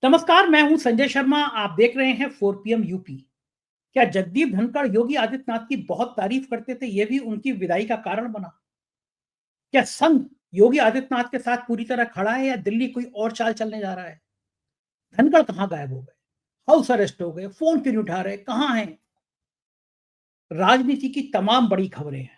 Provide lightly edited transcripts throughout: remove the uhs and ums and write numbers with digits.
नमस्कार, मैं हूं संजय शर्मा। आप देख रहे हैं 4 पीएम यूपी। क्या जगदीप धनखड़ योगी आदित्यनाथ की बहुत तारीफ करते थे, ये भी उनकी विदाई का कारण बना? क्या संघ योगी आदित्यनाथ के साथ पूरी तरह खड़ा है या दिल्ली कोई और चाल चलने जा रहा है? धनखड़ कहाँ गायब हो गए? हाउस अरेस्ट हो गए, फोन क्यों नहीं उठा रहे, कहाँ हैं? राजनीति की तमाम बड़ी खबरें हैं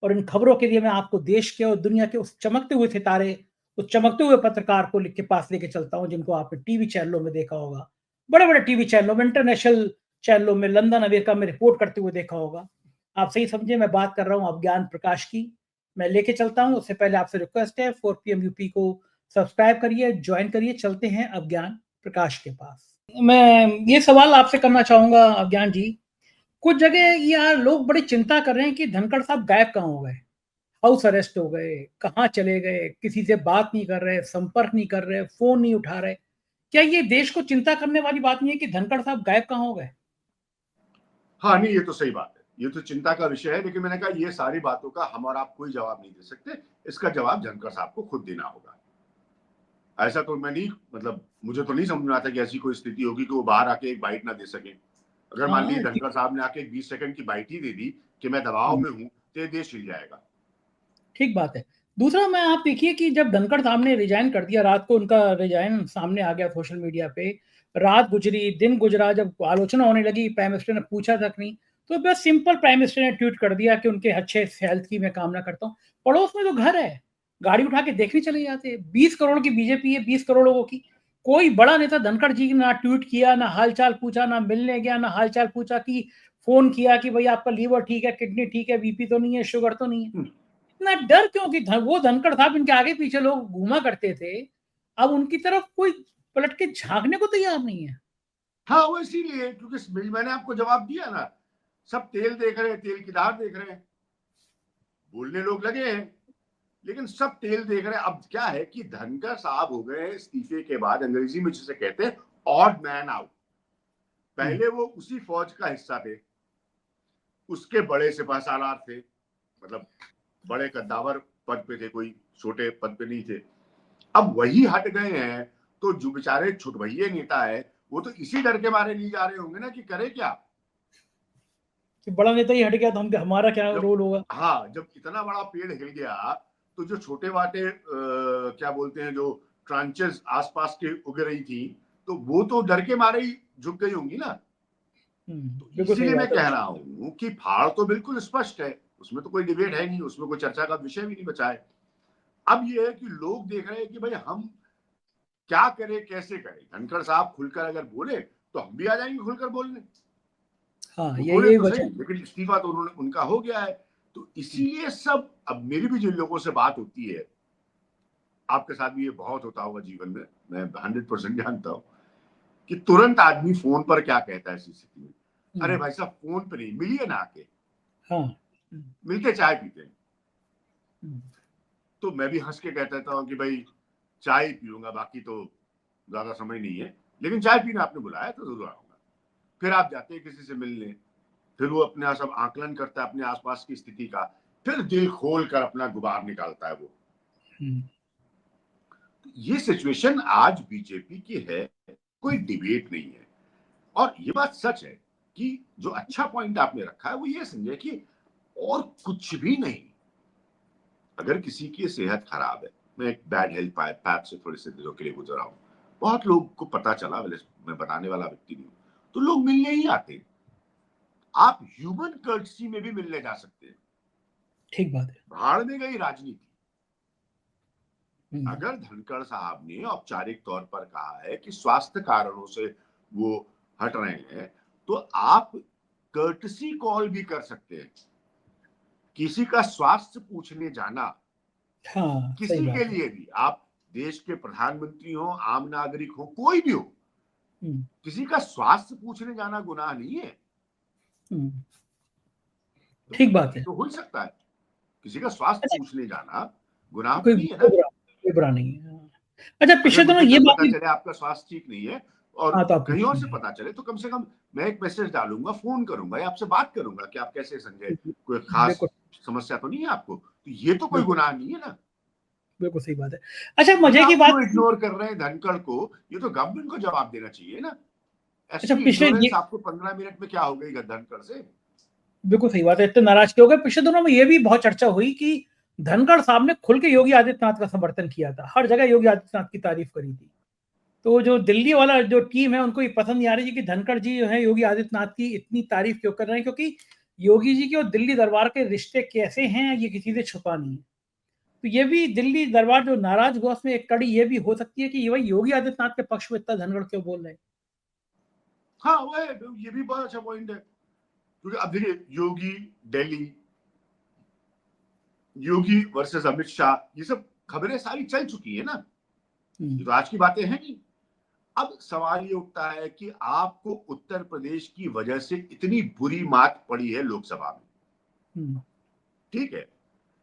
और इन खबरों के लिए मैं आपको देश के और दुनिया के उस चमकते हुए सितारे, उस चमकते हुए पत्रकार को के पास लेके चलता हूं जिनको आपने टीवी चैनलों में देखा होगा, बड़े बड़े टीवी चैनलों में, इंटरनेशनल चैनलों में, लंदन अमेरिका में रिपोर्ट करते हुए देखा होगा। आप सही समझे, मैं बात कर रहा हूं अज्ञान प्रकाश की। मैं लेके चलता हूं। उससे पहले आपसे रिक्वेस्ट है, 4 पीएम यूपी को सब्सक्राइब करिए, ज्वाइन करिए। चलते हैं अज्ञान प्रकाश के पास। मैं ये सवाल आपसे करना चाहूंगा अज्ञान जी। कुछ जगह यार लोग बड़ी चिंता कर रहे हैं कि धनखड़ साहब गायब कहाँ हो गए, हाउस अरेस्ट हो गए, कहाँ चले गए, किसी से बात नहीं कर रहे, संपर्क नहीं कर रहे, फोन नहीं उठा रहे। क्या ये देश को चिंता करने वाली बात नहीं है कि धनखड़ साहब गायब कहाँ हो गए? हाँ, नहीं, ये तो सही बात है। ये तो चिंता का विषय है, लेकिन मैंने कहा ये सारी बातों का हम और आप कोई जवाब नहीं दे सकते। इसका जवाब धनखड़ साहब को खुद देना होगा। ऐसा तो मैं नहीं, मतलब मुझे तो नहीं समझ में आता कि ऐसी कोई स्थिति होगी कि वो बाहर आके एक बाइट ना दे सके। अगर मान लीजिए हाँ, धनखड़ साहब ने आके 20 सेकंड की बाइट ही दे दी कि मैं दबाव में हूं, तो ये देश हिल जाएगा। ठीक बात है। दूसरा, मैं आप देखिए कि जब धनखड़ साहब ने रिजाइन कर दिया, रात को उनका रिजाइन सामने आ गया सोशल मीडिया पे, रात गुजरी, दिन गुजरा, जब आलोचना होने लगी, प्राइम मिनिस्टर ने पूछा तक नहीं, तो बस सिंपल प्राइम मिनिस्टर ने ट्वीट कर दिया कि उनके अच्छे हेल्थ की मैं कामना करता हूँ। पड़ोस में तो घर है, गाड़ी उठा के देखने चले जाते। 20 करोड़ की बीजेपी है, 20 करोड़ लोगों की। कोई बड़ा नेता धनखड़ जी ने ना ट्वीट किया, ना हालचाल पूछा, ना मिलने गया, ना हालचाल पूछा कि फोन किया कि भाई आपका लीवर ठीक है, किडनी ठीक है, बीपी तो नहीं है, शुगर तो नहीं है। इतना डर क्यों कि वो धनखड़ साहब इनके आगे पीछे लोग घूमा करते थे, अब उनकी तरफ कोई पलट के झांकने को तैयार नहीं है। हाँ, वो इसीलिए क्योंकि मैंने आपको जवाब दिया ना। सब तेल देख रहे हैं, तेल की धार देख रहे हैं। बोलने लोग लगे हैं, लेकिन सब तेल देख रहे हैं। अब क्या है कि धनखड़ साहब हो गए इस्तीफे के बाद, अंग्रेजी में जिसे कहते हैं ऑड मैन आउट। पहले वो उसी फौज का हिस्सा थे, उसके बड़े सिपहसालार थे, मतलब बड़े कद्दावर पद पे थे, कोई छोटे पद पे नहीं थे। अब वही हट गए हैं, तो जो बेचारे छुटभइये नेता है, वो तो इसी डर के मारे नहीं जा रहे होंगे ना कि करे क्या। कि बड़ा नेता ही हट गया तो हम हमारा क्या जब रोल होगा? हाँ, जब इतना बड़ा पेड़ हिल गया, तो जो छोटे बाटे क्या बोलते हैं, जो ट्रांचेस आसपास के उग रही थी, तो वो तो डर के मारे ही झुक गई होंगी ना। तो बिल्कुल सही इसीलिए मैं बात है। कह रहा हूं कि फाड़ तो बिल्कुल स्पष्ट है, उसमें तो कोई डिबेट है नहीं, उसमें कोई चर्चा का विषय भी नहीं बचा है। अब ये है कि लोग देख रहे हैं कि भाई हम क्या करें, कैसे करें। धनखड़ साहब खुलकर अगर बोले तो हम भी आ जाएंगे खुलकर बोलने। हाँ, वो ये बोले यही तो वजह सही, लेकिन इस्तीफा तो उन्होंने उनका हो गया है। तो इसीलिए सब, अब मेरी भी जिन लोगों से बात होती है, आपके साथ भी ये बहुत होता होगा जीवन में, मैं 100% जानता हूँ कि तुरंत आदमी फोन पर क्या कहता है ऐसी स्थिति में। अरे भाई साहब, फोन पे नहीं, मिलिए ना आके, हाँ। मिलके चाय पीते हैं। तो मैं भी हंस के कह देता हूँ कि भाई चाय ही पीऊंगा, बाकी तो ज्यादा समय नहीं है, लेकिन चाय पीने आपने बुलाया तो जरूर आऊंगा। फिर आप जाते हैं किसी से मिलने, फिर वो अपना सब आकलन करता है अपने आसपास की स्थिति का, फिर दिल खोल कर अपना गुबार निकालता है वो। ये सिचुएशन आज बीजेपी की है, कोई डिबेट नहीं है। और ये बात सच है कि जो अच्छा पॉइंट आपने रखा है वो ये समझे कि और कुछ भी नहीं। अगर किसी की सेहत खराब है, मैं एक बैड हेल्थ पैथ से थोड़े से दिनों के लिए गुजरा हूं, बहुत लोग को पता चला, मैं बताने वाला व्यक्ति नहीं हूं, तो लोग मिलने ही आते हैं। आप ह्यूमन कर्टसी में भी मिलने जा सकते हैं। ठीक बात है। भाड़ में गई राजनीति। अगर धनखड़ साहब ने औपचारिक तौर पर कहा है कि स्वास्थ्य कारणों से वो हट रहे हैं, तो आप कर्टसी कॉल भी कर सकते हैं। किसी का स्वास्थ्य पूछने जाना, हाँ, सही किसी के बात है। लिए भी, आप देश के प्रधानमंत्री हो, आम नागरिक हो, कोई भी हो, किसी का स्वास्थ्य पूछने जाना गुनाह नहीं है। ठीक बात ये है। तो हो ही सकता है, किसी का स्वास्थ्य अच्छा, पूछने जाना गुनाह तो कोई नहीं है ना। कोई बुरा नहीं है। अच्छा, अगर पिछले दिनों मुझे ये कल बात पता भी। चले आपका स्वास्थ्य ठीक नहीं है और हाँ, तो आप कहीं और से पूछिए। पता चले, तो कम से कम मैं एक मैसेज डालूंगा, फोन करूंगा या आपसे बात करूंगा कि आप कैसे, संजय, कोई खास बिल्कुल, समस्या तो नहीं है आपको। तो ये तो कोई बिल्कुल, गुनाह नहीं है ना। बिल्कुल सही बात है। अच्छा, लेकिन मजे की आप बात, क्यों इग्नोर कर रहे हैं धनखड़ को? ये तो गवर्नमेंट को जवाब देना चाहिए ना। अच्छा ऐसी पिछले इग्नोरेंस ये आपको 15 मिनट में क्या हो गई धनखड़ से? बिल्कुल सही बात है, इतने नाराज क्यों हो गए? पिछले दिनों में ये भी बहुत चर्चा हुई कि धनखड़ साहब ने खुल के योगी आदित्यनाथ का समर्थन किया था, हर जगह योगी आदित्यनाथ की तारीफ करी थी। तो जो दिल्ली वाला जो टीम है उनको ये पसंद नहीं आ रही कि धनखड़ जी जो है योगी आदित्यनाथ की इतनी तारीफ क्यों कर रहे हैं, क्योंकि योगी जी के और दिल्ली दरबार के रिश्ते कैसे हैं ये किसी से छुपा नहीं है। तो ये भी दिल्ली दरबार जो नाराज हुआ उसमें एक कड़ी ये भी हो सकती है कि ये भाई योगी आदित्यनाथ के पक्ष में इतना धनखड़ क्यों बोल रहे हैं। हाँ, वो है, ये भी बहुत अच्छा पॉइंट है। क्योंकि अब देखिए, योगी दिल्ली, योगी वर्सेस अमित शाह, ये सब खबरें सारी चल चुकी है ना। ये तो आज की बातें हैं नहीं। अब सवाल ये उठता है कि आपको उत्तर प्रदेश की वजह से इतनी बुरी मात पड़ी है लोकसभा में, ठीक है।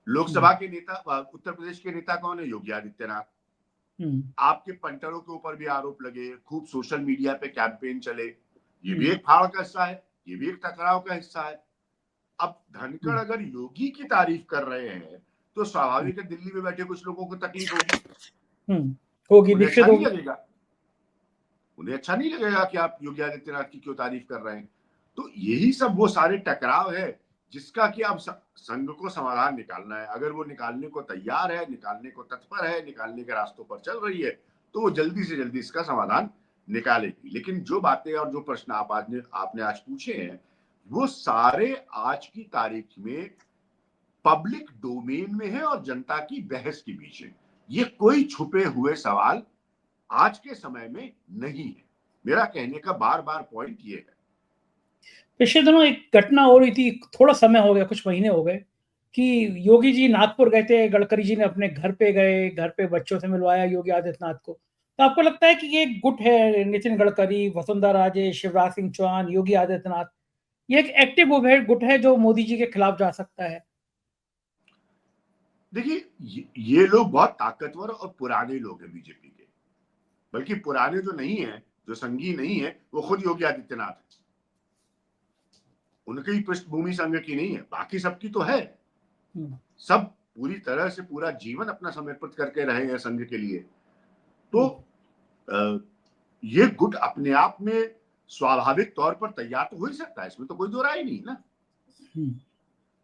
लोकसभा के नेता, उत्तर प्रदेश के नेता कौन है? योगी आदित्यनाथ। आपके पंटरों के ऊपर भी आरोप लगे, खूब सोशल मीडिया पे कैंपेन चले, ये भी एक फाड़ का हिस्सा है, ये भी एक टकराव का हिस्सा है। अब धनखड़ अगर योगी की तारीफ कर रहे हैं तो स्वाभाविक है दिल्ली में बैठे कुछ लोगों को तकलीफ होगी, उन्हें निश्चित अच्छा नहीं होगी। लगेगा, उन्हें अच्छा नहीं लगेगा कि आप योगी आदित्यनाथ की क्यों तारीफ कर रहे हैं। तो यही सब वो सारे टकराव है जिसका कि अब संघ को समाधान निकालना है। अगर वो निकालने को तैयार है, निकालने को तत्पर है, निकालने के रास्तों पर चल रही है, तो वो जल्दी से जल्दी इसका समाधान निकालेगी। लेकिन जो बातें और जो प्रश्न आपने आज पूछे हैं, वो सारे आज की तारीख में पब्लिक डोमेन में है और जनता की बहस के बीच है। ये कोई छुपे हुए सवाल आज के समय में नहीं है। मेरा कहने का बार बार पॉइंट ये है। पिछले दिनों एक घटना हो रही थी, थोड़ा समय हो गया, कुछ महीने हो गए, कि योगी जी नागपुर गए थे, गडकरी जी ने अपने घर पे गए, घर पे बच्चों से मिलवाया योगी आदित्यनाथ को। तो आपको लगता है कि ये एक गुट है, नितिन गडकरी, वसुंधरा राजे, शिवराज सिंह चौहान, योगी आदित्यनाथ, ये एक एक्टिव गुट है जो मोदी जी के खिलाफ जा सकता है? देखिए, ये लोग बहुत ताकतवर और पुराने लोग हैं बीजेपी के, बल्कि पुराने जो नहीं है, जो संघी नहीं है, वो खुद योगी आदित्यनाथ है। उनकी पृष्ठभूमि संघ की नहीं है, बाकी सबकी तो है। सब पूरी तरह से पूरा जीवन अपना समर्पित करके रहे हैं संघ के लिए। तो ये गुट अपने आप में स्वाभाविक तौर पर तैयार तो हो ही सकता है, इसमें तो कोई दो राय नहीं ना।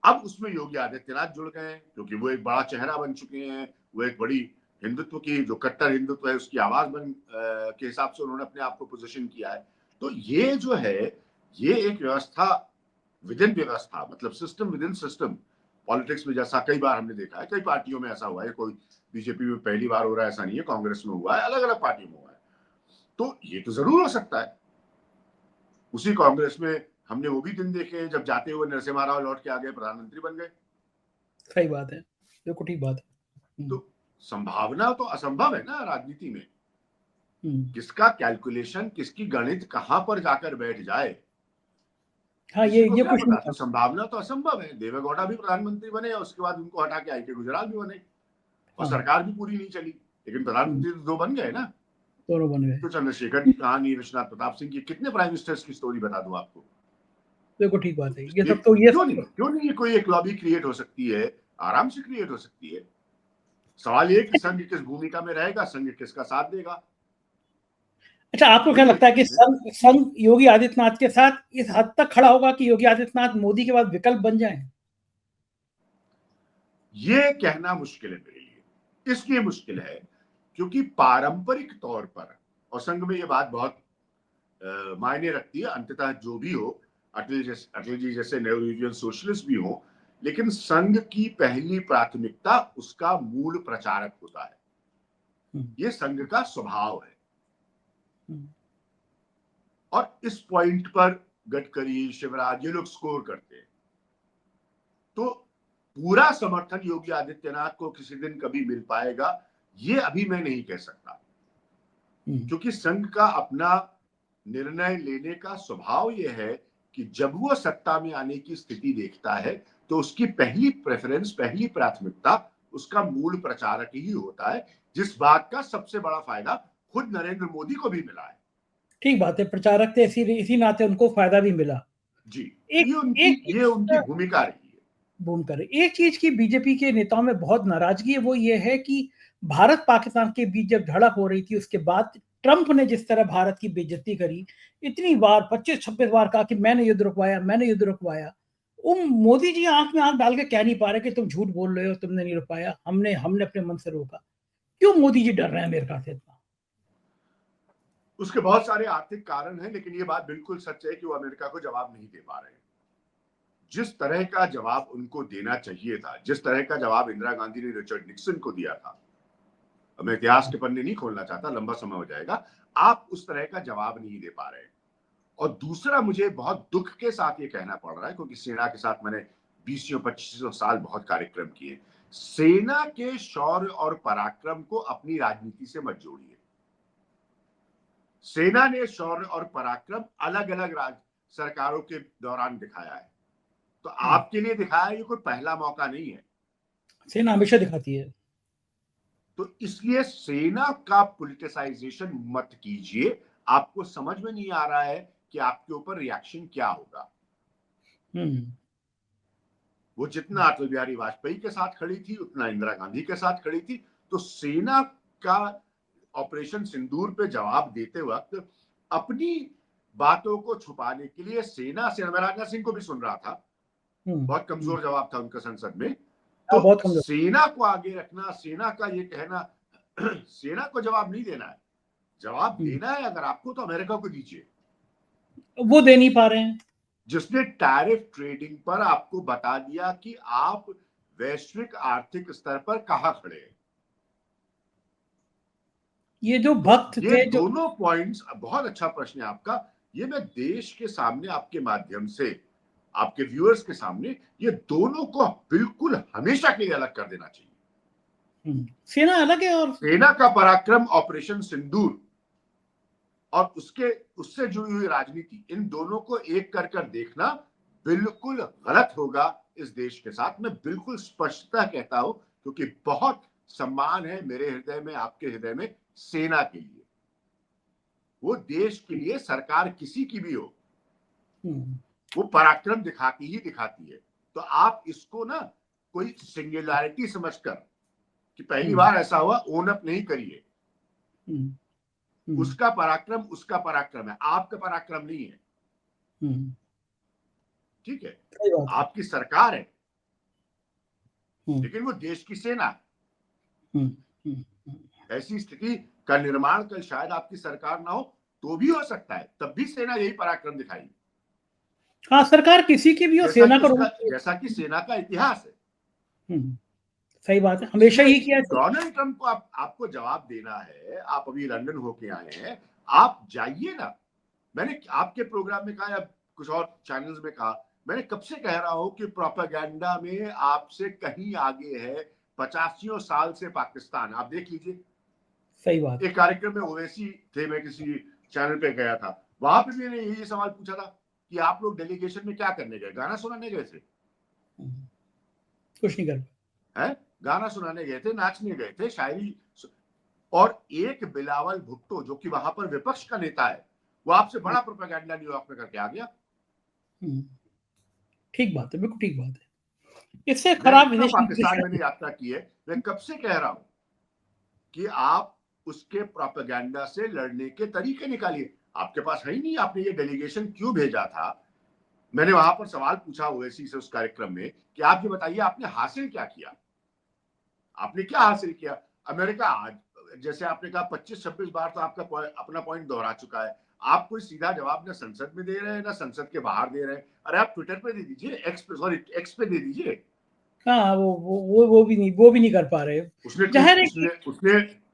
अब उसमें योगी आदित्यनाथ जुड़ गए हैं क्योंकि वो एक बड़ा चेहरा बन चुके हैं, वो एक बड़ी हिंदुत्व की, जो कट्टर हिंदुत्व है उसकी आवाज के हिसाब से उन्होंने अपने आप को पोजीशन किया है। तो ये जो है, ये एक व्यवस्था विद इन व्यवस्था, मतलब system with in system. Politics में जैसा कई बार हमने देखा है, कई पार्टियों में ऐसा हुआ है, कोई बीजेपी में पहली बार हो रहा है ऐसा नहीं है, कांग्रेस में हुआ है, अलग अलग पार्टियों में हुआ है। तो ये तो जरूर हो सकता है। उसी कांग्रेस में हमने वो भी दिन देखे जब जाते हुए नरसिम्हा राव लौट के आ गए, प्रधानमंत्री बन गए। सही बात है, बिल्कुल ठीक बात है। तो संभावना तो असंभव है ना राजनीति में। किसका कैलकुलेशन, किसकी गणित कहां पर जाकर बैठ जाए, हाँ, किसी को ये क्या कुछ पता। नहीं तो था। संभावना तो असंभव है। देवेगौड़ा भी प्रधानमंत्री बने और उसके बाद उनको हटा के आई के गुजराल भी बने, और सरकार भी पूरी नहीं चली, लेकिन प्रधानमंत्री तो दो बन गए ना। दोनों बन गए। तो चंद्रशेखर की कहानी, विश्वनाथ प्रताप सिंह की, कितने प्राइम मिनिस्टर्स की स्टोरी बता दूं आपको। बिल्कुल ठीक बात है, ये ये सब तो ये क्यों नहीं कोई एक लॉबी क्रिएट हो सकती है, आराम से क्रिएट हो सकती है। सवाल ये कि संघ किस भूमिका में रहेगा, संघ किसका साथ देगा। अच्छा, आपको क्या वही एक लगता है कि चीज है। संघ योगी आदित्यनाथ के साथ इस हद तक खड़ा होगा कि योगी आदित्यनाथ मोदी के बाद विकल्प बन जाएं? ये कहना मुश्किल है मेरे लिए। इसलिए मुश्किल है क्योंकि पारंपरिक तौर पर, और संघ में ये बात बहुत मायने रखती है, अंततः जो भी हो, अटल जी जैसे नेहरूवियन सोशलिस्ट भी हो, लेकिन संघ की पहली प्राथमिकता उसका मूल प्रचारक होता है। ये संघ का स्वभाव है। और इस पॉइंट पर गडकरी, शिवराज, ये लोग स्कोर करते हैं। तो पूरा समर्थन योगी आदित्यनाथ को किसी दिन कभी मिल पाएगा, ये अभी मैं नहीं कह सकता, क्योंकि संघ का अपना निर्णय लेने का स्वभाव यह है कि जब वो सत्ता में आने की स्थिति देखता है तो उसकी पहली प्रेफरेंस, पहली प्राथमिकता उसका मूल प्रचारक ही होता है, जिस बात का सबसे बड़ा फायदा खुद नरेंद्र मोदी को भी मिला है। ठीक बात है, प्रचारक थे, इसी नाते उनको फायदा भी मिला। जी, एक ये एक उनकी भूमिका रही है। बूम करे। एक चीज की बीजेपी के नेताओं में बहुत नाराजगी है, वो ये है कि भारत पाकिस्तान के बीच जब झड़प हो रही थी उसके बाद ट्रंप ने जिस तरह भारत की बेइज्जती करी, इतनी बार 25-26 बार कहा कि मैंने युद्ध रुकवाया, मैंने युद्ध रुकवाया। वो मोदी जी आंख में आंख डाल के कह नहीं पा रहे कि तुम झूठ बोल रहे हो, तुमने नहीं रुकवाया, हमने हमने अपने मन से रोका। क्यों मोदी जी डर रहे हैं अमेरिका से इतना? उसके बहुत सारे आर्थिक कारण हैं, लेकिन ये बात बिल्कुल सच है कि वो अमेरिका को जवाब नहीं दे पा रहे हैं। जिस तरह का जवाब उनको देना चाहिए था, जिस तरह का जवाब इंदिरा गांधी ने रिचर्ड निक्सन को दिया था, मैं इतिहास के पन्ने नहीं खोलना चाहता, लंबा समय हो जाएगा, आप उस तरह का जवाब नहीं दे पा रहे हैं। और दूसरा, मुझे बहुत दुख के साथ ये कहना पड़ रहा है, क्योंकि सेना के साथ मैंने 20-25 साल बहुत कार्यक्रम किए, सेना के शौर्य और पराक्रम को अपनी राजनीति से मत जोड़िए। सेना ने शौर्य और पराक्रम अलग अलग सरकारों के दौरान दिखाया है, तो आपके लिए दिखाया ये कोई पहला मौका नहीं है। सेना हमेशा दिखाती है। तो इसलिए सेना का पॉलिटिसाइजेशन मत कीजिए। आपको समझ में नहीं आ रहा है कि आपके ऊपर रिएक्शन क्या होगा। वो जितना अटल बिहारी वाजपेयी के साथ खड़ी थी, उतना इंदिरा गांधी के साथ खड़ी थी। तो सेना का ऑपरेशन सिंदूर पे जवाब देते वक्त अपनी बातों को छुपाने के लिए सेना से, मैं राजनाथ सिंह को भी सुन रहा था, बहुत कमजोर जवाब था उनका संसद में, तो सेना को आगे रखना, सेना का ये कहना, सेना को जवाब नहीं देना है, जवाब देना है अगर आपको तो अमेरिका को दीजिए। वो दे नहीं पा रहे हैं। जिसने टैरिफ ट्रेडिंग पर आपको बता दिया कि आप वैश्विक आर्थिक स्तर पर कहां खड़े हैं। ये जो भक्त थे, ये दोनों पॉइंट्स, बहुत अच्छा प्रश्न है आपका, ये मैं देश के सामने आपके माध्यम से, आपके व्यूअर्स के सामने, ये दोनों को बिल्कुल हमेशा के लिए अलग कर देना चाहिए। सेना अलग है और सेना का पराक्रम, ऑपरेशन सिंदूर और उससे जुड़ी हुई राजनीति, इन दोनों को एक कर देखना बिल्कुल गलत होगा इस देश के साथ। मैं बिल्कुल स्पष्टता कहता हूं, क्योंकि बहुत सम्मान है मेरे हृदय में, आपके हृदय में, सेना के लिए। वो देश के लिए, सरकार किसी की भी हो, वो पराक्रम दिखाती ही दिखाती है। तो आप इसको ना कोई सिंगुलैरिटी समझकर कि पहली बार ऐसा हुआ, ओन अप नहीं करिए। उसका पराक्रम है, आपका पराक्रम नहीं है। ठीक है, आपकी सरकार है, लेकिन वो देश की सेना है। ऐसी स्थिति का निर्माण कल शायद आपकी सरकार ना हो तो भी हो सकता है, तब भी सेना यही पराक्रम दिखाएगी। हाँ, सरकार किसी की भी हो, सेना का, जैसा कि सेना का इतिहास है। सही बात है, हमेशा ही किया। डोनाल्ड ट्रंप को आपको जवाब देना है। आप अभी लंदन होके आए हैं, आप जाइए ना। मैंने आपके प्रोग्राम में कहा या कुछ और चैनल्स में कहा, मैंने कब से कह रहा हूं कि प्रोपेगेंडा में आपसे कहीं आगे है 85 साल से पाकिस्तान। आप देख लीजिए। सही बात। एक कार्यक्रम में ओवैसी थे, मैं किसी चैनल पे गया था, वहां पे मैंने यही सवाल पूछा था कि आप लोग डेलीगेशन में क्या करने गए? गाना सुनाने गए थे? कुछ नहीं कर है, गाना सुनाने गए थे, नाचने गए थे, शायरी। और एक बिलावल भुट्टो, जो कि वहां पर विपक्ष का नेता है, वो आपसे बड़ा प्रोपेगेंडा न्यूयॉर्क में करके आ गया। ठीक बात है, बिल्कुल ठीक बात है। इससे खराब विदेश पाकिस्तान में यात्रा की है। मैं कब से कह रहा हूं कि आप उसके प्रोपेगेंडा से लड़ने के तरीके निकालिए। आपके पास है ही नहीं। आपने ये डेलीगेशन क्यों भेजा था? मैंने वहां पर सवाल पूछा ओवैसी से उस कार्यक्रम में कि आप ये बताइए, आपने हासिल क्या किया? आपने क्या हासिल किया? अमेरिका आज, जैसे आपने कहा, 25-26 बार तो आपका अपना पॉइंट दोहरा चुका है। आप कोई सीधा जवाब ना संसद में दे रहे हैं, ना संसद के बाहर दे रहे हैं। अरे आप ट्विटर पे दे दीजिए, एक्स पे दे दीजिए। हाँ, वो भी नहीं कर पा रहे। उसने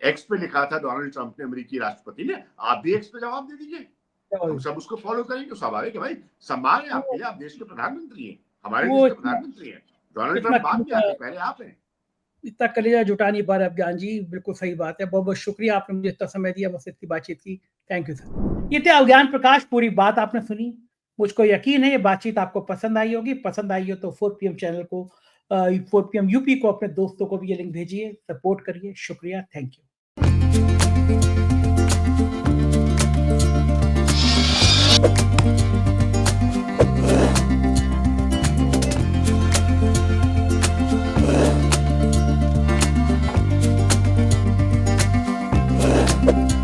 एक्स पे लिखा था, डोनाल्ड ट्रंप ने, अमेरिकी राष्ट्रपति ने, आप भी एक्स पे जवाब दे दीजिए। हम सब उसको फॉलो करेंगे। स्वाभाविक है भाई, सम्मान है आपके लिए, आप देश के प्रधानमंत्री हैं, हमारे देश के प्रधानमंत्री हैं। डोनाल्ड ट्रंप बाद में आते, पहले आप हैं। इतना कलेजा जुटा नहीं पा रहे अफगान जी, बिल्कुल सही बात है। बहुत बहुत शुक्रिया, आपने मुझे इतना समय दिया, मुझसे इतनी बातचीत की। Thank you sir. ये थे अज्ञान प्रकाश। पूरी बात आपने सुनी, मुझको यकीन है ये बातचीत आपको पसंद आई होगी। पसंद आई हो तो 4 PM चैनल को, 4 PM यूपी को, अपने दोस्तों को भी ये लिंक भेजिए, सपोर्ट करिए। शुक्रिया, थैंक यू। हैं।